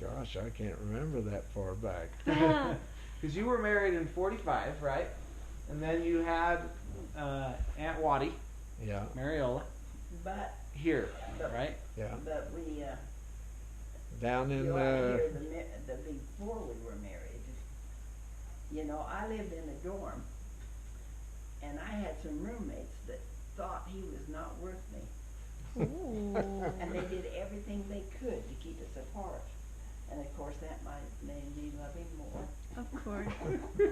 Gosh, I can't remember that far back. Because you were married in 45, right? And then you had Aunt Wattie, Yeah, Mariola, But, here, right? yeah. but we, Down in you ought to hear the before we were married. You know, I lived in a dorm, and I had some roommates that thought he was not worth me. And they did everything they could to keep us apart. And of course that made me love him more. Of course.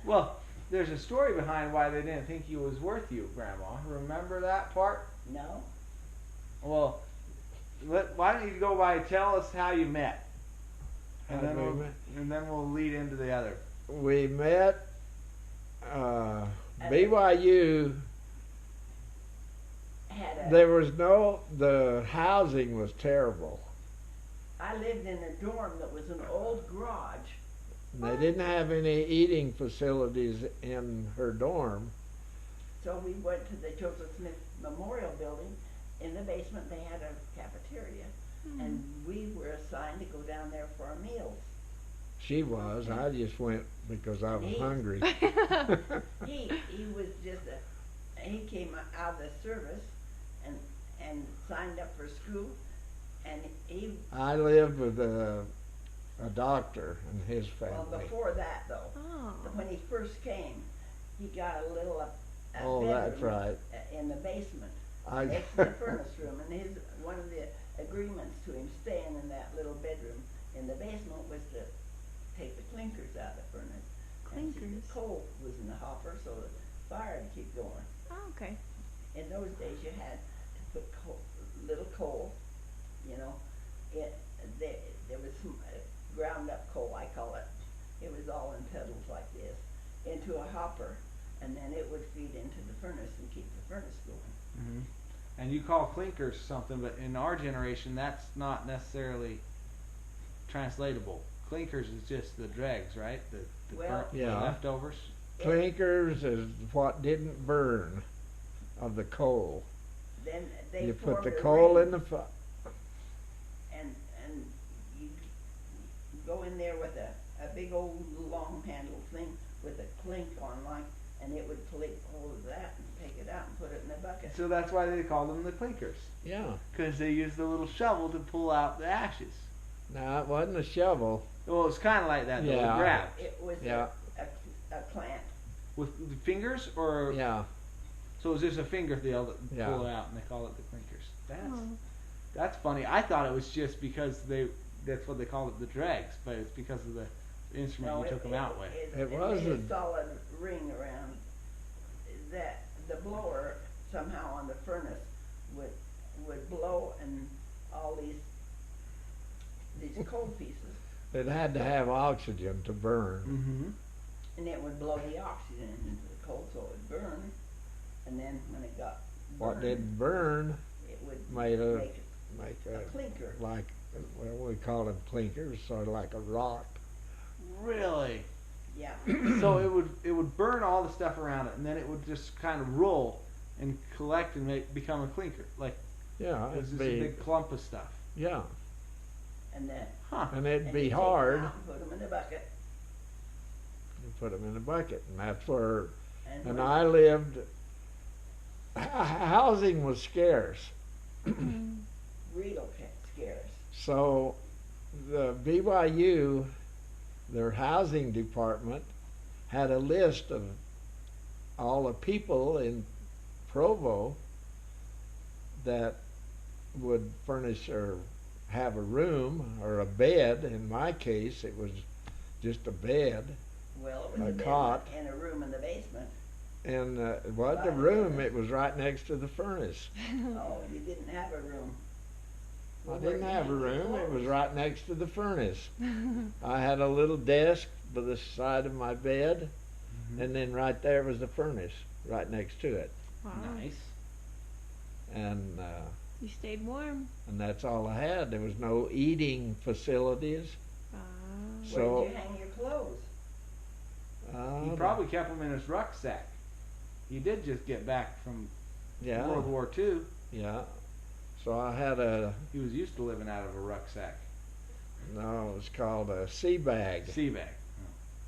Well, there's a story behind why they didn't think he was worth you, Grandma. Remember that part? No? Well, why don't you go by and tell us how you met? And then we'll lead into the other. We met BYU. The housing was terrible. I lived in a dorm that was an old garage. And they didn't have any eating facilities in her dorm. So we went to the Joseph Smith Memorial Building. In the basement they had a cafeteria. And we were assigned to go down there for our meals. She was. I just went because I was hungry. He was just he came out of the service and signed up for school, and I lived with a doctor and his family. Well, before that though, when he first came, he got a little oh, that's right. In the basement, next to the furnace room, and one of the agreements to him staying in that little bedroom in the basement was to take the clinkers out of the furnace. Clinkers? And the coal was in the hopper, so the fire would keep going. Oh, okay. In those days, you had to put little coal, you know. There was some ground up coal, I call it. It was all in petals like this, into a hopper, and then it would feed into the furnace and keep the furnace going. Mm-hmm. And you call clinkers something, but in our generation, that's not necessarily translatable. Clinkers is just the dregs, right? The leftovers. Clinkers is what didn't burn of the coal. Then they you put the formed a coal ring, in the fire. and you go in there with a big old long handled thing with a clink on, like, and it would take hold of that and take it out and put it in a bucket. So that's why they call them the clinkers. Yeah. Because they use the little shovel to pull out the ashes. No, it wasn't a shovel. Well, it's kind of like that. Yeah. Though, grab. It was Yeah. a clamp. With the fingers, or Yeah. so it was just a finger deal that Yeah. pull it out, and they call it the clinkers. That's funny. I thought it was just because that's what they called it, the dregs, but it's because of the instrument you took them out with. It made was a solid ring around that. The blower somehow on the furnace would blow, and all these coal pieces, It had to have oxygen to burn. Mm-hmm. and it would blow the oxygen into the coal so it would burn, and then when it got What burned, didn't burn it would made make a a clinker. like, well, we call them clinkers, sort of like a rock. Really? Yeah. So it would burn all the stuff around it, and then it would just kind of roll and collect and become a clinker. Like Yeah, it was it'd just a be, big clump of stuff. yeah, And then and it'd and be you take hard. them out and put them in a bucket. You put them in a bucket, and that's where. And And when- I lived. Housing was scarce, real scarce. so the BYU, their housing department, had a list of all the people in Provo that would furnish or have a room or a bed. In my case, it was just a bed. Well, it was A a bed cot. in a room in the basement. And it wasn't a room, it was right next to the furnace. Oh, you didn't have a room. I Well, didn't where have a you hang your room, it was clothes. right next to the furnace. I had a little desk by the side of my bed, and then right there was the furnace, right next to it. Wow. Nice. And You stayed warm. that's all I had. There was no eating facilities. Where So, did you hang your clothes? He probably kept them in his rucksack. He did just get back from yeah, World War II. yeah. So I had He was used to living out of a rucksack. No, it was called a sea bag. Sea bag.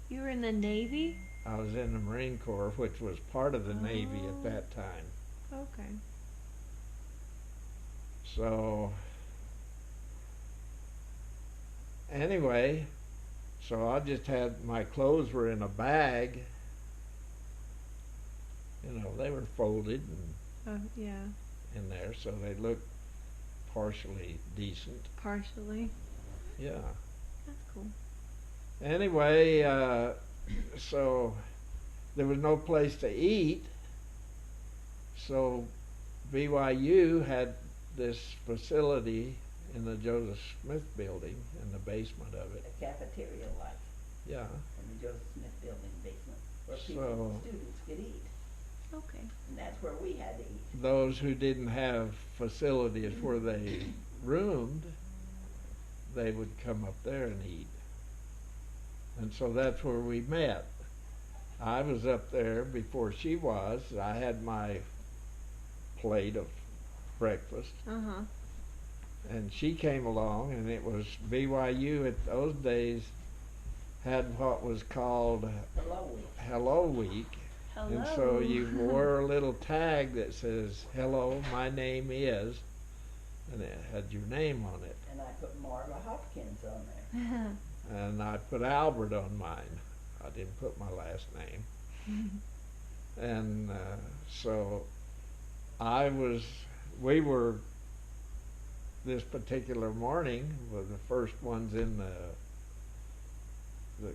You were in the Navy? I was in the Marine Corps, which was part of the Navy Oh. at that time. Okay. So, anyway, so I just had, my clothes were in a bag. You know, they were folded and Yeah. in there, so they looked partially decent. Partially. Yeah. That's cool. Anyway, so there was no place to eat, so BYU had this facility in the Joseph Smith building in the basement of it. A cafeteria like Yeah. in the Joseph Smith building basement where people, So- students could eat. Okay. And that's where we had to eat. Those who didn't have facilities where they roomed, they would come up there and eat. And so that's where we met. I was up there before she was. I had my plate of breakfast, Uh-huh. and she came along, and it was BYU at those days had what was called Hello week. Hello Week. Hello. And so you wore a little tag that says, "Hello, my name is," and it had your name on it. And I put Marva Hopkins on there. And I put Albert on mine. I didn't put my last name. And so we were, this particular morning, were the first ones in the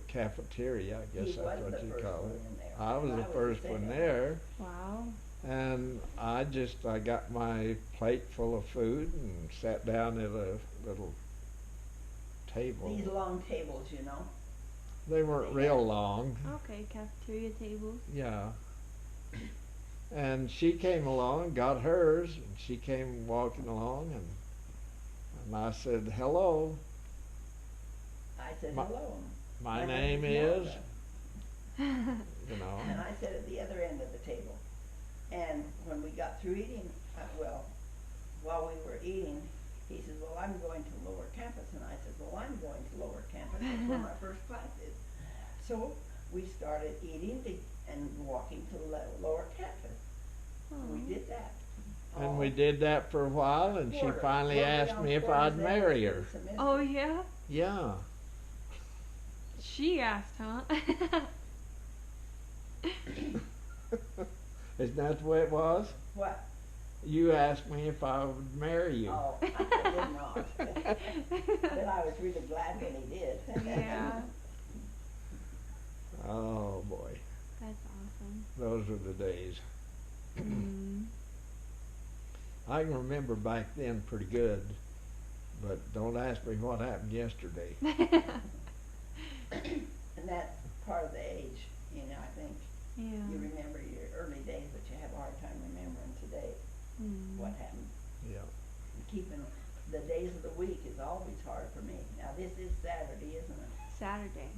cafeteria, I guess He that's was what the you first call one it. in there. I was the first one there. Wow. And I got my plate full of food and sat down at a little table. These long tables, you know. They weren't real long. Okay, cafeteria tables. Yeah. And she came along, got hers, and she came walking along, and I said, "Hello, I said, My- hello. my My name name is," is you know. And I sat at the other end of the table. And when we got through eating, while we were eating, he says, "Well, I'm going to lower campus." And I said, "Well, I'm going to lower campus. That's where my first class is." So we started eating and walking to lower campus. We did that. And we did that for a while, and she finally asked me if I'd marry her. Oh, yeah? Yeah. She asked, huh? Isn't that the way it was? What? You asked me if I would marry you. Oh, I did not. But I was really glad when he did. Yeah. Oh boy, That's awesome. those were the days. Mm. I can remember back then pretty good, but don't ask me what happened yesterday. And that's part of the age, you know, I think. You Yeah. remember your early days, but you have a hard time remembering today what happened. Yeah. Keeping the days of the week is always hard for me. Now, this is Saturday, isn't it? Saturday.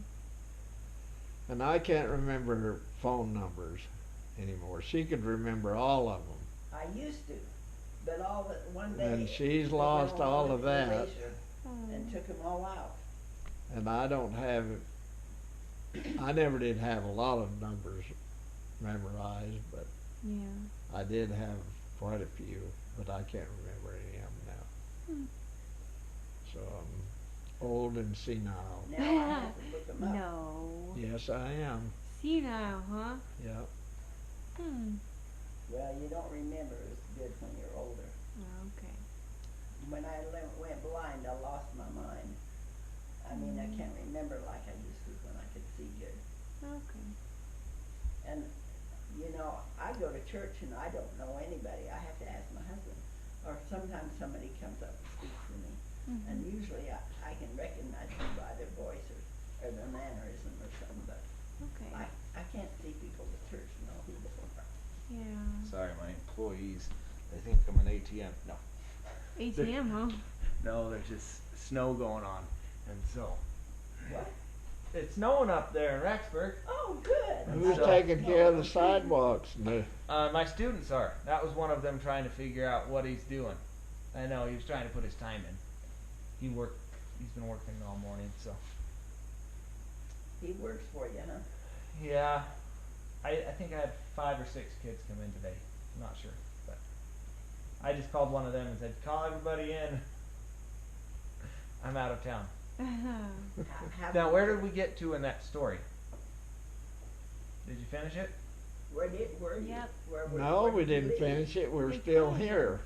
And I can't remember her phone numbers anymore. She could remember all of them. I used to, but one day. And she's they lost went on all with of the that. erasure Oh. And took them all out. And I don't have, I never did have a lot of numbers memorized, but Yeah. I did have quite a few, but I can't remember any of them now. Hmm. So I'm old and senile. Now I have to look them up. No. Yes, I am. Senile, huh? Yeah. Hmm. Well, you don't remember as good when you're older. Okay. When I went blind, I lost my mind. I mean, I can't remember like I used to when I could see good. Okay. And, you know, I go to church and I don't know anybody. I have to ask my husband. Or sometimes somebody comes up and speaks to me. Mhm. And usually I can recognize them by their voice or their mannerism or something. But Okay. I can't see people at church and know who they are. Yeah. Sorry, my employees, they think I'm an ATM. No. ATM, huh? No, there's just snow going on. And so, What? it's snowing up there in Rexburg. Oh, good. Who's So- taking care of the sidewalks? And the, My students are. That was one of them trying to figure out what he's doing. I know, he was trying to put his time in. He worked he's been working all morning, so. He works for you, huh? Yeah, I think I had 5 or 6 kids come in today. I'm not sure, but I just called one of them and said, "Call everybody in. I'm out of town." Now, where did we get to in that story? Did you finish it? Where did Yep. where No, where we did you didn't leave? finish it. We're We still finished it. here.